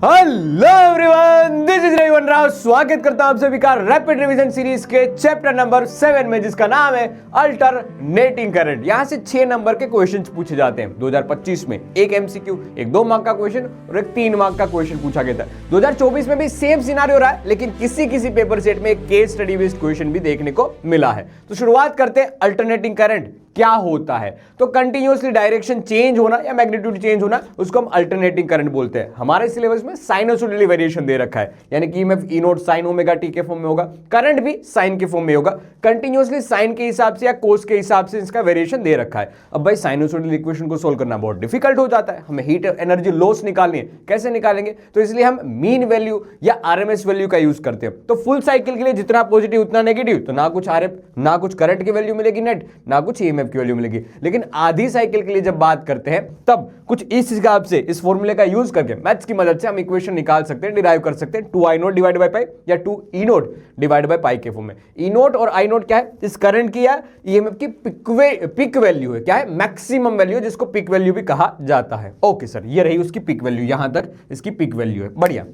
Hello everyone, this is Ravivan Rao. स्वागत करता हूं आप सभी का रैपिड रिवीजन सीरीज के चैप्टर नंबर 7 में, जिसका नाम है अल्टरनेटिंग करंट। यहां से 6 नंबर के क्वेश्चंस पूछे जाते हैं 2025 में। एक एमसीक्यू, एक 2 मार्क का क्वेश्चन और एक 3 मार्क का क्वेश्चन पूछा गया था। 2024 में भी सेम सिनारियो रहा है, लेकिन किसी किसी पेपर सेट में एक केस स्टडी बेस्ड क्वेश्चन भी देखने को मिला है। तो शुरुआत करते हैं, अल्टरनेटिंग करंट क्या होता है। तो कंटिन्यूअसली डायरेक्शन चेंज होना या मैग्नीट्यूड चेंज होना, उसको हम अल्टरनेटिंग करंट बोलते हैं। हमारे सिलेबस में साइनोसॉइडल वेरिएशन दे रखा है, यानी कि ईएमएफ ई नोट साइन ओमेगा टी के फॉर्म में होगा, करंट भी साइन के फॉर्म में होगा। कंटिन्यूअसली साइन के हिसाब से या कोस के हिसाब से इसका वेरिएशन दे रखा है। अब भाई साइनोसॉइडल इक्वेशन को सोल्व करना बहुत डिफिकल्ट हो जाता है, हमें हीट एनर्जी लॉस निकालनी है, कैसे निकालेंगे? तो इसलिए हम मीन वैल्यू या आरएमएस वैल्यू का यूज करते हैं। तो फुल साइकिल के लिए जितना पॉजिटिव उतना नेगेटिव, तो ना कुछ आरएफ, ना कुछ करंट की वैल्यू मिलेगी नेट, ना कुछ ईएमएफ की वैल्यू मिलेगी। लेकिन आधी साइकिल के लिए जब बात करते हैं, तब कुछ इस हिसाब से इस फॉर्मूले का यूज करके मैथ्स की मदद से हम इक्वेशन निकाल सकते हैं, डिराइव कर सकते हैं। 2i note divide by pi या 2e note divide by pi के फॉर्म में। ई नोट और आई नोट क्या है? इस करंट की या ईएमएफ की पिक वैल्यू है। क्या है? मैक्सिमम वैल्यू, जिसको पिक वैल्यू भी कहा जाता है। ओके सर, ये रही उसकी पिक वैल्यू, यहां तक इसकी पिक वैल्यू है। बढ़िया।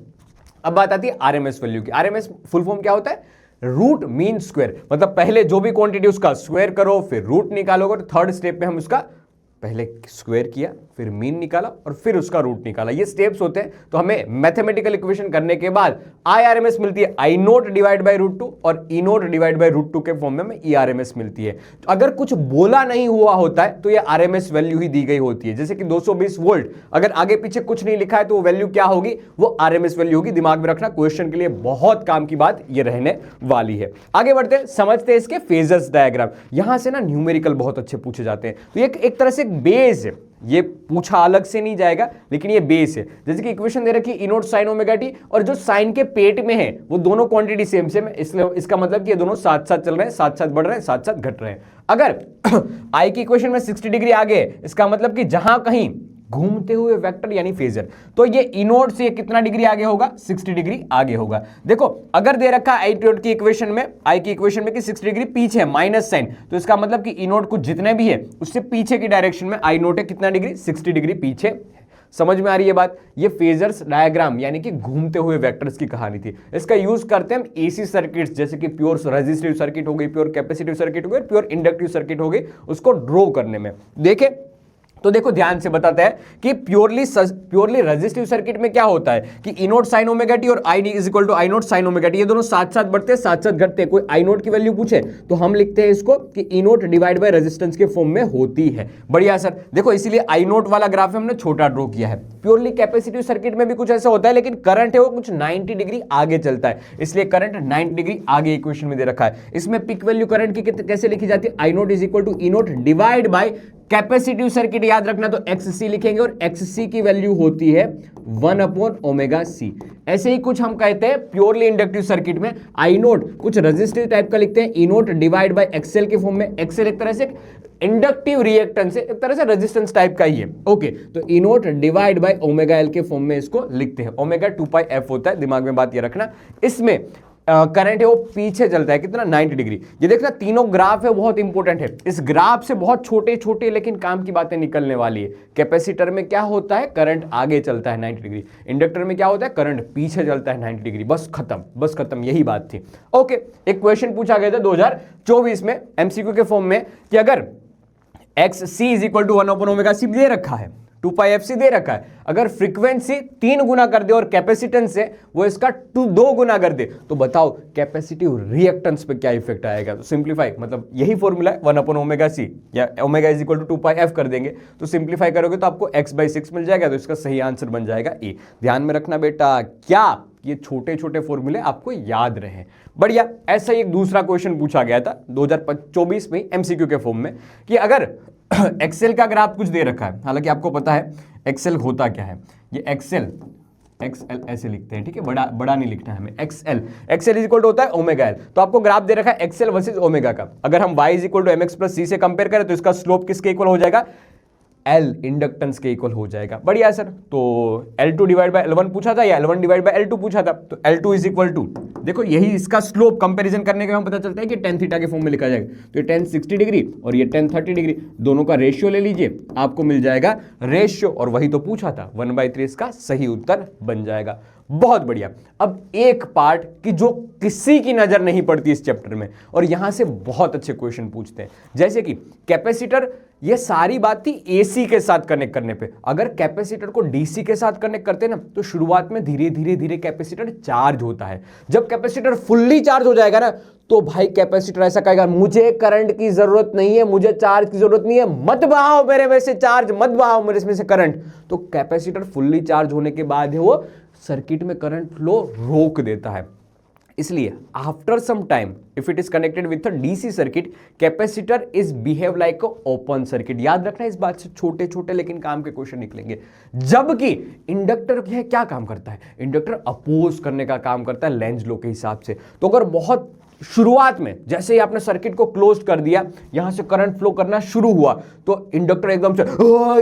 अब बात आती है आरएमएस वैल्यू की। आरएमएस फुल फॉर्म क्या होता है? Root mean square. मतलब पहले जो भी क्वांटिटी उसका स्क्वायर करो, फिर रूट निकालोगे। तो थर्ड स्टेप में हम उसका पहले स्क्वायर किया, फिर मीन निकाला और फिर उसका रूट निकाला। ये स्टेप्स होते हैं। तो हमें मैथमेटिकल इक्वेशन करने के बाद आरएमएस मिलती है I note divide by root 2 और ई नोट डिवाइड बाय रूट 2 के फॉर्म में हमें ई आरएमएस मिलती है। तो अगर कुछ बोला नहीं हुआ होता है तो ये आरएमएस वैल्यू ही दी गई होती है। जैसे कि 220 वोल्ट, अगर आगे पीछे कुछ नहीं लिखा है तो वो वैल्यू क्या होगी? वो आरएमएस वैल्यू होगी। दिमाग में रखना, क्वेश्चन के लिए बहुत काम की बात ये रहने वाली है। आगे बढ़ते हैं, समझते हैं इसके फेजर्स डायग्राम। यहां से ना न्यूमेरिकल बहुत अच्छे पूछे जाते हैं। तो ये एक तरह से बेस है, ये पूछा अलग से नहीं जाएगा, लेकिन ये बेस है। जैसे कि इक्वेशन दे रखी है ई नोट साइन ओमेगा टी, और जो साइन के पेट में है वो दोनों क्वांटिटी सेम सेम है, इसलिए इसका मतलब कि ये दोनों साथ साथ चल रहे हैं, साथ साथ बढ़ रहे हैं, साथ साथ घट रहे हैं। अगर आई की इक्वेशन में 60 डिग्री आगे है, इसका मतलब कि जहां कहीं घूमते हुए वेक्टर यानी फेजर, तो ये ई नोट से कितना डिग्री आगे होगा? 60 डिग्री आगे होगा। देखो, अगर दे रखा है आई नोट की इक्वेशन में, आई की इक्वेशन में कि 60 डिग्री पीछे है, माइनस साइन, तो इसका मतलब कि ई नोट कुछ जितने भी है उससे पीछे की डायरेक्शन में आई नोट है कितना डिग्री? 60 डिग्री पीछे। समझ में आ रही है बात? ये फेजर्स डायग्राम यानी कि घूमते हुए वेक्टर्स की कहानी थी। इसका यूज करते हैं हम एसी सर्किट्स, जैसे कि प्योर रेजिस्टिव सर्किट हो गई, प्योर कैपेसिटिव सर्किट हो गई, प्योर इंडक्टिव सर्किट हो गई, उसको ड्रॉ करने में। देखें तो देखो, ध्यान से बताते हैं कि प्योरली रेजिस्टिव सर्किट में क्या होता है कि E naught sine omega T और I is equal to I naught sine omega T, ये दोनों साथ साथ बढ़ते हैं, साथ साथ घटते हैं। कोई आई नोट की वैल्यू पूछे तो हम लिखते हैं इसको कि E naught divide by resistance के फॉर्म में होती है। बढ़िया सर। देखो, इसीलिए आई नोट वाला ग्राफ हमने छोटा ड्रॉ किया है। प्योरली कैपेसिटिव सर्किट में भी कुछ ऐसा होता है, लेकिन करंट है वो कुछ 90 डिग्री आगे चलता है, इसलिए करंट 90 डिग्री आगे इक्वेशन में दे रखा है। इसमें पिक वैल्यू करंट की कैसे लिखी जाती है? I naught is equal to E naught divide by capacitive circuit, याद रखना, तो XC लिखेंगे और XC की वैल्यू होती है 1/ओमेगा-C। ऐसे ही कुछ हम कहते हैं प्योरली इंडक्टिव सर्किट में आई नोट कुछ रेजिस्टिव टाइप का लिखते हैं, ई नोट डिवाइड बाय XL के फॉर्म में। XL एक तरह से इंडक्टिव रिएक्टेंस है, एक तरह से रेजिस्टेंस टाइप का ही है। ओके, तो E naught divide by omega L के फॉर्म में इसको लिखते हैं। ओमेगा 2πf होता है, दिमाग में बात ये रखना। इसमें करंट है वो पीछे चलता है, कितना? 90 डिग्री। ये देखना, तीनों ग्राफ है बहुत इंपॉर्टेंट है। इस ग्राफ से बहुत छोटे छोटे लेकिन काम की बातें निकलने वाली है। कैपेसिटर में क्या होता है? करंट आगे चलता है 90 डिग्री। इंडक्टर में क्या होता है? करंट पीछे चलता है 90 डिग्री। बस खत्म, बस खत्म, यही बात थी। ओके, एक क्वेश्चन पूछा गया था 2024 में एमसीक्यू के फॉर्म में कि अगर XC इज इक्वल टू 1/ओमेगा-C दे रखा है, 2πfc दे रखा है, अगर फ्रीक्वेंसी 3 गुना कर दे और कैपेसिटेंस से वो इसका 2 गुना कर दे, तो बताओ कैपेसिटिव रिएक्टेंस पे क्या इफेक्ट आएगा? तो सिंप्लीफाई, मतलब यही फॉर्मूला है 1/ओमेगा-C, या omega is equal to 2πf कर देंगे, तो सिंप्लीफाई करोगे तो आपको x/6 मिल जाएगा। तो इसका सही आंसर बन जाएगा ए। ध्यान में रखना बेटा, क्या ये छोटे छोटे फॉर्मूले आपको याद रहे। बढ़िया। ऐसा ही एक दूसरा क्वेश्चन पूछा गया था 2024 में एमसीक्यू के फॉर्म में कि अगर एक्सेल का ग्राफ कुछ दे रखा है, हालांकि आपको पता है एक्सेल होता क्या है। ये एक्सेल ऐसे लिखते हैं, ठीक है, बड़ा नहीं लिखना है हमें। एक्सेल इज इक्वल टू होता है ओमेगा एल। तो आपको ग्राफ दे रखा है एक्सेल वर्सेस ओमेगा का। अगर हम y is equal to mx plus c से कंपेयर करें तो इसका स्लोप किसके इक्वल हो जाएगा? L इंडक्टेंस के इक्वल हो जाएगा। बढ़िया सर, तो L2 डिवाइड बाय L1 पूछा था या L1 डिवाइड बाय L2 पूछा था, तो L2 इज इक्वल टू, देखो यही इसका स्लोप कंपैरिजन करने के हम पता चलता है कि tan थीटा के फॉर्म में लिखा जाएगा, तो ये tan 60 डिग्री और ये tan 30 डिग्री, दोनों का रेशियो ले लीजिए, आपको मिल जाएगा रेशियो, और वही तो पूछा था 1/3 इसका सही उत्तर बन जाएगा। बहुत बढ़िया। अब एक पार्ट की जो किसी की नजर नहीं पड़ती इस चैप्टर में, और यहां से बहुत अच्छे क्वेश्चन पूछते हैं, जैसे कि कैपेसिटर, ये सारी बात थी एसी के साथ कनेक्ट करने पे। अगर कैपेसिटर को डीसी के साथ कनेक्ट करते ना, तो शुरुआत में धीरे धीरे धीरे कैपेसिटर चार्ज होता है। जब कैपेसिटर फुल्ली चार्ज हो जाएगा ना, तो भाई कैपेसिटर ऐसा कहेगा, मुझे करंट की जरूरत नहीं है, मुझे चार्ज की जरूरत नहीं है, मत बहाओ मेरे में से चार्ज, मत बहाओ मेरे में से करंट। तो कैपेसिटर फुल्ली चार्ज होने के बाद वो सर्किट में करंट फ्लो रोक देता है। इसलिए after some time if it is connected with a DC circuit, capacitor is behave like a open circuit. याद रखना इस बात से, छोटे छोटे लेकिन काम के क्वेश्चन निकलेंगे। जबकि इंडक्टर क्या काम करता है, इंडक्टर अपोज करने का काम करता है लेंज लॉ के हिसाब से। तो अगर बहुत शुरुआत में जैसे ही आपने सर्किट को क्लोज कर दिया, यहां से करंट फ्लो करना शुरू हुआ, तो इंडक्टर एकदम से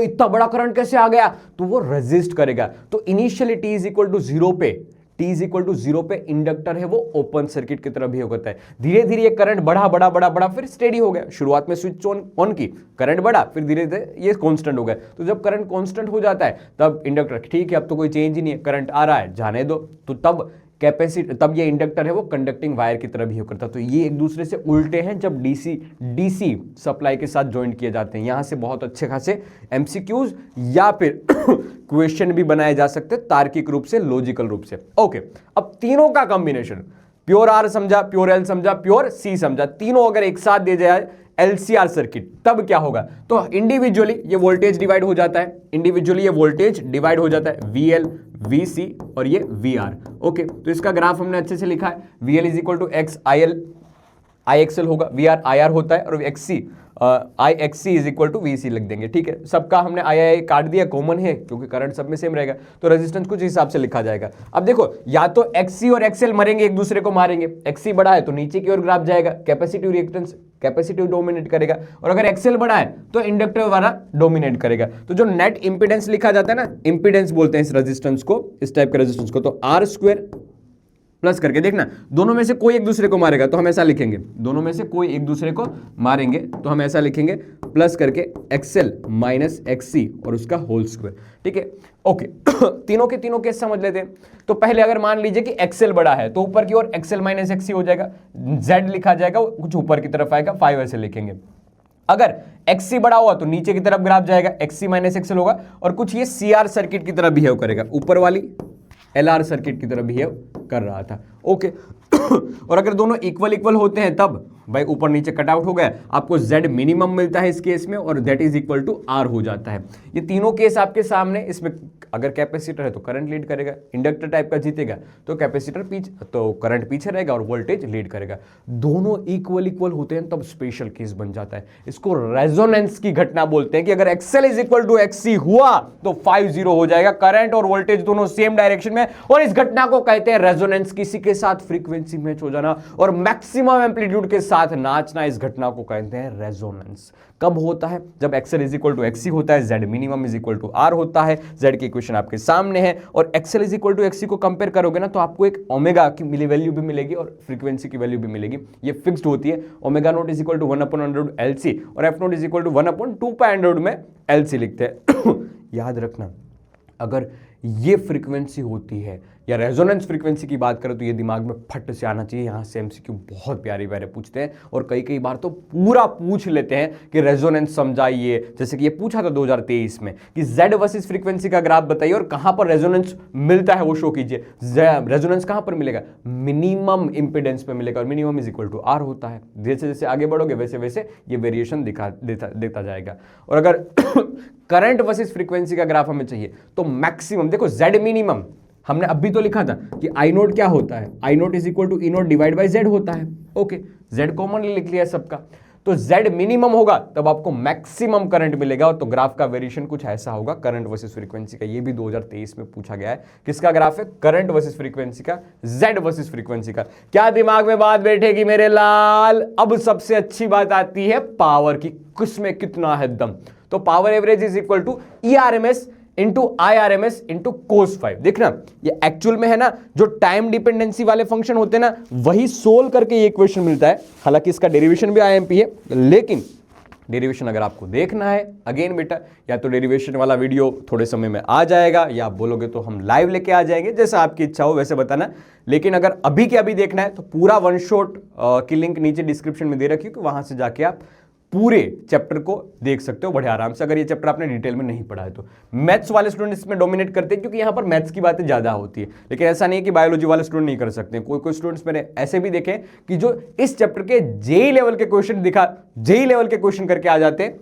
इतना बड़ा करंट कैसे आ गया, तो वो रेजिस्ट करेगा। तो initially T is equal to 0 पे, टी इज इक्वल टू 0 पे इंडक्टर है वो ओपन सर्किट की तरह बिहेव करता है। धीरे धीरे ये करंट बढ़ा बढ़ा बढ़ा बढ़ा, फिर स्टेडी हो गया। शुरुआत में स्विच ऑन की, करंट बढ़ा, फिर धीरे धीरे ये कांस्टेंट हो गया। तो जब करंट कांस्टेंट हो जाता है, तब इंडक्टर ठीक है, अब तो कोई चेंज ही नहीं है, करंट आ रहा है, जाने दो, तो तब ये इंडक्टर है वो कंडक्टिंग वायर की तरह बिहेव करता है। तो ये एक दूसरे से उल्टे हैं जब डीसी सप्लाई के साथ ज्वाइन किए जाते हैं। यहां से बहुत अच्छे खासे एमसीक्यूज या फिर क्वेश्चन भी बनाए जा सकते हैं तार्किक रूप से, लॉजिकल रूप से। ओके, अब तीनों का कॉम्बिनेशन, प्योर आर समझा, प्योर एल समझा, प्योर सी समझा, तीनों अगर एक साथ दे जाए LCR सर्किट, तब क्या होगा, तो इंडिविजुअली ये वोल्टेज डिवाइड हो जाता है, इंडिविजुअली ये वोल्टेज डिवाइड हो जाता है, VL, VC और ये VR। ओके, तो इसका ग्राफ हमने अच्छे से लिखा है, VL is equal to X IXL होगा, VR IR होता है, और IXC is equal to VC लिख देंगे। ठीक है, सबका हमने II काट दिया, कॉमन है क्योंकि करंट सब में सेम रहेगा, तो रेजिस्टेंस कुछ हिसाब से लिखा जाएगा। अब देखो, या तो XC और XL मरेंगे, एक दूसरे को मारेंगे, XC बड़ा है तो नीचे की ओर ग्राफ जाएगा, कैपेसिटिव रिएक्टेंस कैपेसिटिव डोमिनेट करेगा, और अगर XL बड़ा है तो इंडक्टिव वाला डोमिनेट करेगा। तो जो नेट इंपीडेंस लिखा जाता है ना, इंपीडेंस बोलते हैं इस रेजिस्टेंस को, इस टाइप के रेजिस्टेंस को, तो R² प्लस करके देखना, दोनों में से कोई एक दूसरे को मारेगा तो हम ऐसा लिखेंगे, दोनों में से कोई एक दूसरे को मारेंगे तो हम ऐसा लिखेंगे, प्लस करके XL माइनस XC और उसका होल स्क्वायर। ठीक है, ओके। तीनों के तीनों केस समझ लेते हैं। तो पहले अगर मान लीजिए कि XL बड़ा है, तो ऊपर की ओर XL माइनस XC हो जाएगा, Z लिखा जाएगा, कुछ ऊपर की तरफ आएगा, 5 ऐसे लिखेंगे। अगर XC बड़ा हुआ तो नीचे की तरफ ग्राफ जाएगा, XC माइनस XL होगा, और कुछ ये CR सर्किट की तरह बिहेव करेगा, ऊपर वाली LR सर्किट की तरह बिहेव कर रहा था। ओके, और अगर दोनों इक्वल होते हैं, तब भाई ऊपर नीचे कट आउट हो गया, आपको Z मिनिमम मिलता है इस केस में, और that is equal to R हो जाता है। ये तीनों केस आपके सामने, इसमें अगर कैपेसिटर है तो करंट लीड करेगा, इंडक्टर टाइप का जीतेगा तो कैपेसिटर तो करंट पीछे रहेगा और वोल्टेज लीड करेगा। दोनों इक्वल होते हैं तब स्पेशल केस बन जाता है। इसको रेजोनेंस की घटना बोलते हैं कि अगर XL is equal to XC हुआ तो 5-0 हो जाएगा, करंट और वोल्टेज दोनों सेम डायरेक्शन में, और इस घटना को कहते हैं रेजोनेंस। किसी के साथ फ्रीक्वेंसी मैच हो जाना और मैक्सिमम एम्पलीट्यूड के साथ नाचना, इस घटना को कहते हैं रेजोनेंस। कब होता है, जब XL is equal to XC होता है, Z minimum is equal to R होता है। Z की इक्वेशन आपके सामने है, और XL is equal to XC को कंपेयर करोगे ना, तो आपको एक ओमेगा की मिली वैल्यू भी मिलेगी और फ्रीक्वेंसी की वैल्यू भी मिलेगी। ये फिक्स्ड होती है, omega naught is equal to 1/√LC और F naught is equal to 1/2π में LC लिखते हैं। याद रखना, अगर ये फ्रीक्वेंसी होती है या रेजोनेंस फ्रीक्वेंसी की बात करें, तो ये दिमाग में फट से आना चाहिए। यहाँ से MCQ बहुत प्यारे प्यारे पूछते हैं, और कई बार तो पूरा पूछ लेते हैं कि रेजोनेंस समझाइए। जैसे कि ये पूछा था 2023 में कि Z वर्सेस फ्रीक्वेंसी का ग्राफ बताइए और कहाँ पर रेजोनेंस मिलता है वो शो कीजिए। रेजोनेंस कहाँ पर मिलेगा, मिनिमम इंपीडेंस पे मिलेगा, और minimum is equal to R होता है। जैसे जैसे आगे बढ़ोगे वैसे वैसे ये वेरिएशन देता जाएगा। और अगर करंट वर्सेस फ्रीक्वेंसी का ग्राफ हमें चाहिए, तो मैक्सिमम देखो, Z मिनिमम हमने अभी तो लिखा था कि I नोट क्या होता है, I naught is equal to E naught divide by Z होता है। ओके, Z कॉमनली लिख लिया सबका। तो Z मिनिमम होगा तब आपको मैक्सिमम करंट मिलेगा। और तो ग्राफ का वेरिएशन कुछ ऐसा होगा, करंट वर्सेस फ्रीक्वेंसी का। ये भी 2023 में पूछा गया है। किसका ग्राफ है? करंट वर्सेस फ्रीक्वेंसी का, Z वर्सेस फ्रीक्वेंसी का। क्या दिमाग में बात बैठेगी मेरे लाल? अब सबसे अच्छी बात आती है पावर की, किसमें कितना है दम। तो power average is equal to ERMS into IRMS into cos 5। देखना ये एक्चुअल में है ना, जो टाइम डिपेंडेंसी वाले फंक्शन होते हैं ना, वही सोल्व करके ये इक्वेशन मिलता है। हालांकि इसका डेरिवेशन भी IMP है, लेकिन डेरिवेशन अगर आपको देखना है अगेन बेटा, या तो डेरिवेशन वाला वीडियो थोड़े समय में आ जाएगा, या आप बोलोगे तो हम लाइव लेके आ जाएंगे, जैसा आपकी इच्छा हो वैसे बताना। लेकिन अगर अभी के अभी देखना है तो पूरा वन शॉट की लिंक नीचे डिस्क्रिप्शन में दे रखी है, कि वहां से जाके आप पूरे चैप्टर को देख सकते हो बड़े आराम से, अगर ये चैप्टर आपने डिटेल में नहीं पढ़ा है तो। मैथ्स वाले स्टूडेंट इसमें डोमिनेट करते हैं, क्योंकि यहाँ पर मैथ्स की बातें ज़्यादा होती है। लेकिन ऐसा नहीं है कि बायोलॉजी वाले स्टूडेंट नहीं कर सकते। कोई स्टूडेंट्स मैंने ऐसे भी देखे कि जो इस चैप्टर के जेई लेवल के क्वेश्चन करके आ जाते हैं,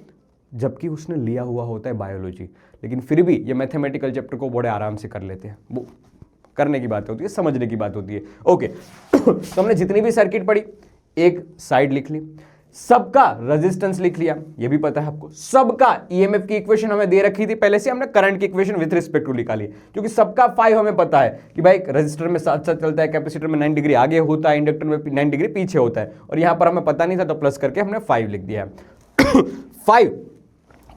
जबकि उसने लिया हुआ होता है बायोलॉजी, लेकिन फिर भी ये मैथमेटिकल चैप्टर को बड़े आराम से कर लेते हैं। वो करने की बात होती है, समझने की बात होती है। ओके तो हमने जितनी भी सर्किट पढ़ी, एक साइड लिख ली, सबका रेजिस्टेंस लिख लिया, ये भी पता है आपको, सबका ईएमएफ की इक्वेशन हमें दे रखी थी पहले से, हमने करंट की इक्वेशन विद रिस्पेक्ट टू निकाली, क्योंकि सबका 5 हमें पता है कि भाई रेजिस्टर में साथ साथ चलता है, कैपेसिटर में 9 डिग्री आगे होता है, इंडक्टर में 9 डिग्री पीछे होता है, और यहां पर हमें पता नहीं था तो प्लस करके हमने 5 लिख दिया है। 5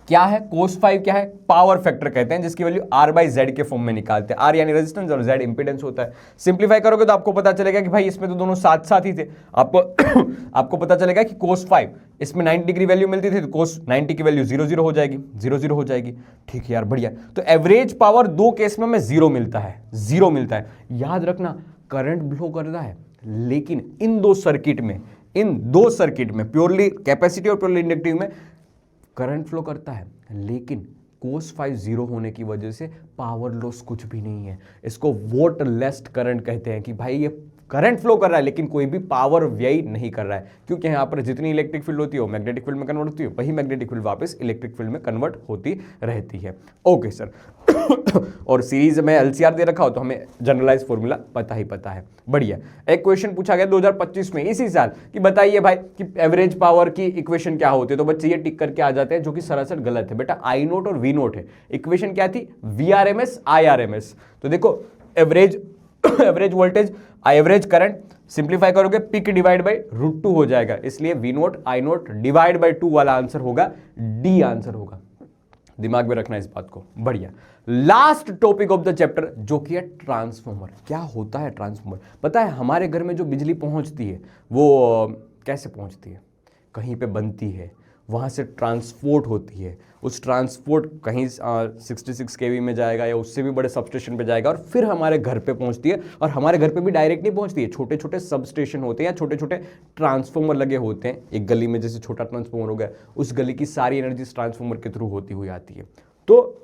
क्या है? cos 5 क्या है? पावर फैक्टर कहते हैं, जिसकी वैल्यू R/Z के फॉर्म में निकालते हैं। R यानी रेजिस्टेंस और Z इंपीडेंस होता है। सिंप्लीफाई करोगे तो आपको पता चलेगा कि भाई इसमें तो दोनों साथ साथ ही थे। आपको पता चलेगा कि cos 5 इसमें 90 डिग्री वैल्यू मिलती थी, तो cos 90 की वैल्यू 0 हो जाएगी, 0 हो जाएगी। ठीक है यार, बढ़िया। तो एवरेज पावर दो केस में हमें 0 मिलता है, 0 मिलता है। याद रखना, करंट फ्लो कर रहा है, लेकिन इन दो सर्किट में प्योरली कैपेसिटी और प्योरली इंडक्टिव में करंट फ्लो करता है, लेकिन cos 5 0 होने की वजह से पावर लॉस कुछ भी नहीं है। इसको वोट लेस करंट कहते हैं, कि भाई ये करंट फ्लो कर रहा है लेकिन कोई भी पावर व्यय नहीं कर रहा है, क्योंकि यहाँ पर जितनी इलेक्ट्रिक फील्ड होती है वो मैग्नेटिक फील्ड में कन्वर्ट होती है, वही मैग्नेटिक फील्ड वापस इलेक्ट्रिक फील्ड में कन्वर्ट होती रहती है। Okay sir. और सीरीज में LCR दे रखा हो तो हमें जनरलाइज फॉर्मूला पता ही पता है। बढ़िया। एक क्वेश्चन पूछा गया 2025 में इसी साल, कि बताइए भाई कि एवरेज पावर की इक्वेशन क्या होती है, तो बच्चे ये टिक करके आ जाते हैं, जो कि सरासर गलत है बेटा। I0 और V0 है। इक्वेशन क्या थी? VRMS IRMS। तो देखो average voltage, average current, simplify करोगे पिक डिवाइड बाय √2 हो जाएगा, इसलिए V0 I0 डिवाइड बाय 2 वाला आंसर होगा D आंसर होगा। दिमाग में रखना इस बात को। बढ़िया। Last topic of the chapter, जो कि है ट्रांसफॉर्मर। क्या होता है ट्रांसफॉर्मर? पता है हमारे घर में जो बिजली पहुंचती है वो कैसे पहुंचती है? कहीं पे बनती है, वहाँ से ट्रांसपोर्ट होती है, उस ट्रांसपोर्ट कहीं 66 kV में जाएगा या उससे भी बड़े सबस्टेशन पे जाएगा, और फिर हमारे घर पे पहुँचती है। और हमारे घर पे भी डायरेक्ट नहीं पहुँचती है, छोटे छोटे सबस्टेशन होते हैं या छोटे छोटे ट्रांसफॉर्मर लगे होते हैं। एक गली में जैसे छोटा ट्रांसफॉर्मर हो गया, उस गली की सारी एनर्जी ट्रांसफॉर्मर के थ्रू होती हुई आती है। तो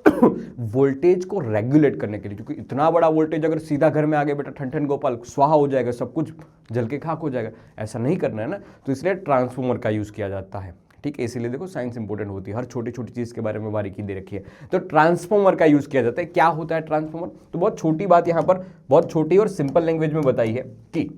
वोल्टेज को रेगुलेट करने के लिए, क्योंकि इतना बड़ा वोल्टेज अगर सीधा घर में आ गया बेटा, ठन ठन गोपाल स्वाहा हो जाएगा, सब कुछ जल के खाक हो जाएगा, ऐसा नहीं करना है ना। तो इसलिए ट्रांसफॉर्मर का यूज़ किया जाता है। ठीक है, इसीलिए देखो साइंस इंपॉर्टेंट होती है, हर छोटी छोटी चीज़ के बारे में बारीकी दे रखी है। तो ट्रांसफॉर्मर का यूज़ किया जाता है। क्या होता है ट्रांसफॉर्मर? तो बहुत छोटी बात यहाँ पर, बहुत छोटी और सिंपल लैंग्वेज में बताई है कि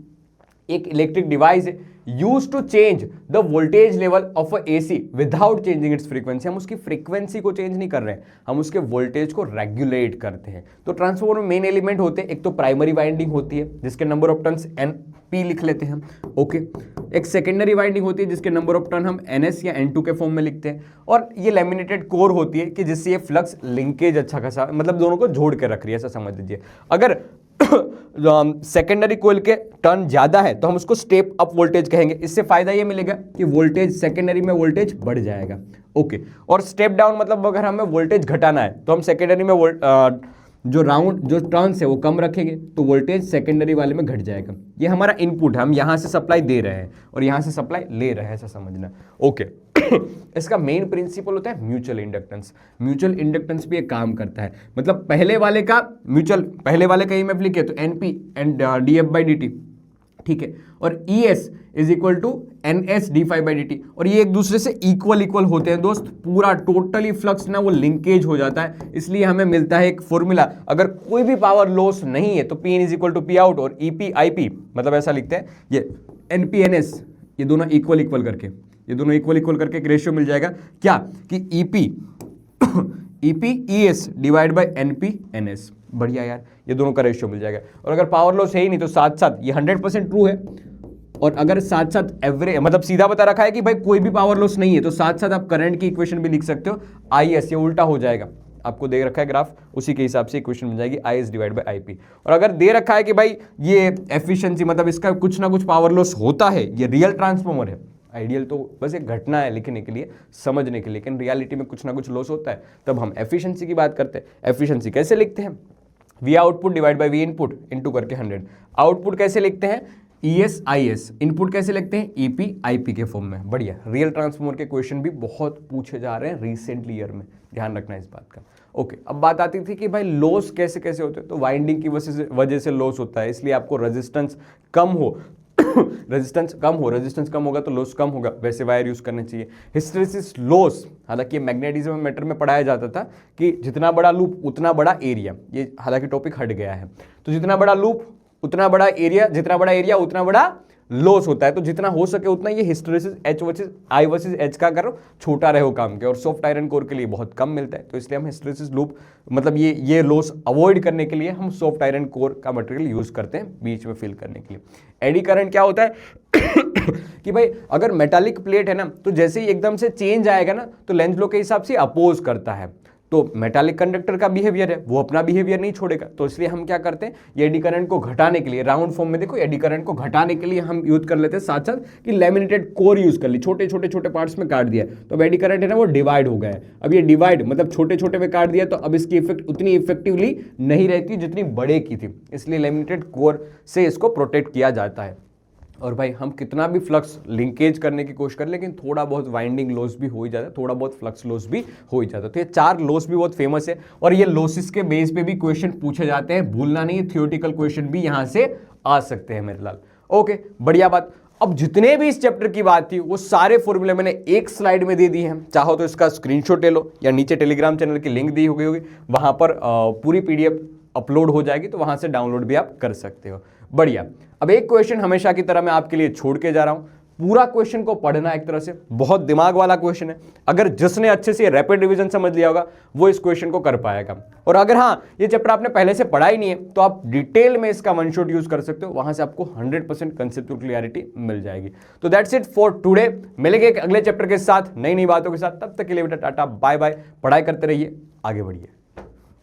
एक इलेक्ट्रिक डिवाइस है use to change the voltage level of a AC without changing its frequency. हम उसकी फ्रीक्वेंसी को चेंज नहीं कर रहे हैं, हम उसके वोल्टेज को रेगुलेट करते हैं। तो ट्रांसफॉर्मर में मेन एलिमेंट होते हैं, एक तो प्राइमरी वाइंडिंग होती है जिसके नंबर ऑफ टर्न्स NP लिख लेते हैं हम। ओके, एक सेकेंडरी वाइंडिंग होती है जिसके नंबर ऑफ टर्न हम NS या N2 के फॉर्म में लिखते हैं, और ये लैमिनेटेड कोर होती है कि जिससे ये फ्लक्स लिंकेज अच्छा खासा, मतलब दोनों को जोड़ के रख रही है, ऐसा समझ लीजिए। अगर सेकेंडरी कोइल के टर्न ज्यादा है तो हम उसको स्टेप अप वोल्टेज कहेंगे। इससे फायदा ये मिलेगा कि वोल्टेज सेकेंडरी में वोल्टेज बढ़ जाएगा। ओके, और स्टेप डाउन मतलब अगर हमें वोल्टेज घटाना है तो हम सेकेंडरी में जो टर्न्स है वो कम रखेंगे, तो वोल्टेज सेकेंडरी वाले में घट जाएगा। ये हमारा इनपुट है, हम यहाँ से सप्लाई दे रहे हैं और यहाँ से सप्लाई ले रहे हैं, ऐसा समझना। ओके। इसका मेन प्रिंसिपल होता है म्यूचुअल इंडक्टेंस। म्यूचुअल इंडक्टेंस भी एक काम करता है, मतलब पहले वाले का ईएमएफ लिखे तो NP एंड dF/dt, ठीक है, और ES is equal to NS dϕ/dt, और ये एक दूसरे से इक्वल होते हैं दोस्त। पूरा टोटली फ्लक्स ना वो लिंकेज हो जाता है, इसलिए हमें मिलता है एक फॉर्मूला। अगर कोई भी पावर लॉस नहीं है तो Pin is equal to P out, और EP IP, मतलब ऐसा लिखते हैं ये NP NS, ये दोनों इक्वल करके ये दोनों इक्वल इक्वल करके एक रेशियो मिल जाएगा क्या कि EP EP ES divide by NP NS. बढ़िया यार, ये दोनों का रेशियो मिल जाएगा। और अगर पावर लॉस है ही नहीं तो साथ साथ ये 100% ट्रू है, और अगर साथ साथ एवरेज मतलब सीधा बता रखा है कि भाई कोई भी पावर लॉस नहीं है तो साथ साथ आप करंट की इक्वेशन भी लिख सकते हो आईएस, ये उल्टा हो जाएगा। आपको दे रखा है ग्राफ, उसी के हिसाब से इक्वेशन मिल जाएगी I S divide by I P. और अगर दे रखा है कि भाई ये एफिशिएंसी मतलब इसका कुछ ना कुछ पावर लॉस होता है, ये रियल ट्रांसफॉर्मर है, आइडियल तो बस एक घटना है लिखने के लिए, समझने के लिए, लेकिन रियलिटी में कुछ ना कुछ लॉस होता है, तब हम एफिशिएंसी की बात करते हैं। एफिशिएंसी कैसे लिखते हैं? We output divide by we input into करके 100। आउटपुट कैसे लिखते हैं? ES IS. इनपुट कैसे लिखते हैं? ईपी आईपी के फॉर्म में। बढ़िया, रियल ट्रांसफॉर्मर के क्वेश्चन भी बहुत पूछे जा रहे हैं रिसेंटली ईयर में, ध्यान रखना इस बात का। ओके, अब बात आती थी कि भाई लॉस कैसे कैसे होते हैं, तो वाइंडिंग की वजह से लॉस होता है, इसलिए आपको रेजिस्टेंस कम हो रेजिस्टेंस कम होगा तो लॉस कम होगा, वैसे वायर यूज करने चाहिए। हिस्टैरिसीस लॉस, हालांकि मैग्नेटिज्म मैटर में पढ़ाया जाता था कि जितना बड़ा लूप उतना बड़ा एरिया, ये हालांकि टॉपिक हट गया है, तो जितना बड़ा लूप उतना बड़ा एरिया, जितना बड़ा एरिया उतना बड़ा लॉस होता है, तो जितना हो सके उतना ये hysteresis H versus I versus H का करो छोटा रहे हो काम के, और सॉफ्ट आयरन कोर के लिए बहुत कम मिलता है, तो इसलिए हम हिस्टैरिसीस लूप मतलब ये लॉस अवॉइड करने के लिए हम सॉफ्ट आयरन कोर का मटेरियल यूज करते हैं बीच में फिल करने के लिए। एडी करंट क्या होता है कि भाई अगर मेटालिक प्लेट है ना, तो जैसे ही एकदम से चेंज आएगा ना तो लेंज लॉ के हिसाब से अपोज करता है, तो मेटालिक कंडक्टर का बिहेवियर है वो अपना बिहेवियर नहीं छोड़ेगा, तो इसलिए हम क्या करते हैं, ये एडी करंट को घटाने के लिए राउंड फॉर्म में देखो, एडी करंट को घटाने के लिए हम यूज कर लेते हैं साथ साथ कि लैमिनेटेड कोर यूज कर ली, छोटे छोटे पार्ट्स में काट दिया, तो अब एडी करंट है ना वो डिवाइड हो गया है। अब ये डिवाइड मतलब छोटे छोटे में काट दिया, तो अब इसकी इफेक्ट उतनी इफेक्टिवली नहीं रहती जितनी बड़े की थी, इसलिए लैमिनेटेड कोर से इसको प्रोटेक्ट किया जाता है। और भाई हम कितना भी फ्लक्स लिंकेज करने की कोशिश करें, लेकिन थोड़ा बहुत वाइंडिंग लॉस भी हो ही जाता है, थोड़ा बहुत फ्लक्स लॉस भी हो ही जाता है। तो ये 4 लॉस भी बहुत फेमस है, और ये लॉसेस के बेस पे भी क्वेश्चन पूछे जाते हैं, भूलना नहीं, थियोरेटिकल क्वेश्चन भी यहां से आ सकते हैं मेरे लाल। ओके, बढ़िया बात। अब जितने भी इस चैप्टर की बात थी वो सारे फॉर्मूले मैंने एक स्लाइड में दे दिए हैं, चाहो तो इसका स्क्रीनशॉट ले लो, या नीचे टेलीग्राम चैनल की लिंक दी होगी, वहां पर पूरी पीडीएफ अपलोड हो जाएगी, तो वहां से डाउनलोड भी आप कर सकते हो। बढ़िया। अब एक क्वेश्चन हमेशा की तरह मैं आपके लिए छोड़ के जा रहा हूं, पूरा क्वेश्चन को पढ़ना, एक तरह से बहुत दिमाग वाला क्वेश्चन है, अगर जिसने अच्छे से रैपिड रिवीजन समझ लिया होगा वो इस क्वेश्चन को कर पाएगा। और अगर हाँ ये चैप्टर आपने पहले से पढ़ा ही नहीं है तो आप डिटेल में इसका वन शॉट यूज कर सकते हो, वहां से आपको 100% कंसेप्चुअल क्लियरिटी मिल जाएगी। तो दैट्स इट फॉर टुडे, मिलेंगे एक अगले चैप्टर के साथ नई नई बातों के साथ, तब तक के लिए बेटा टाटा बाय बाय, पढ़ाई करते रहिए, आगे बढ़िए।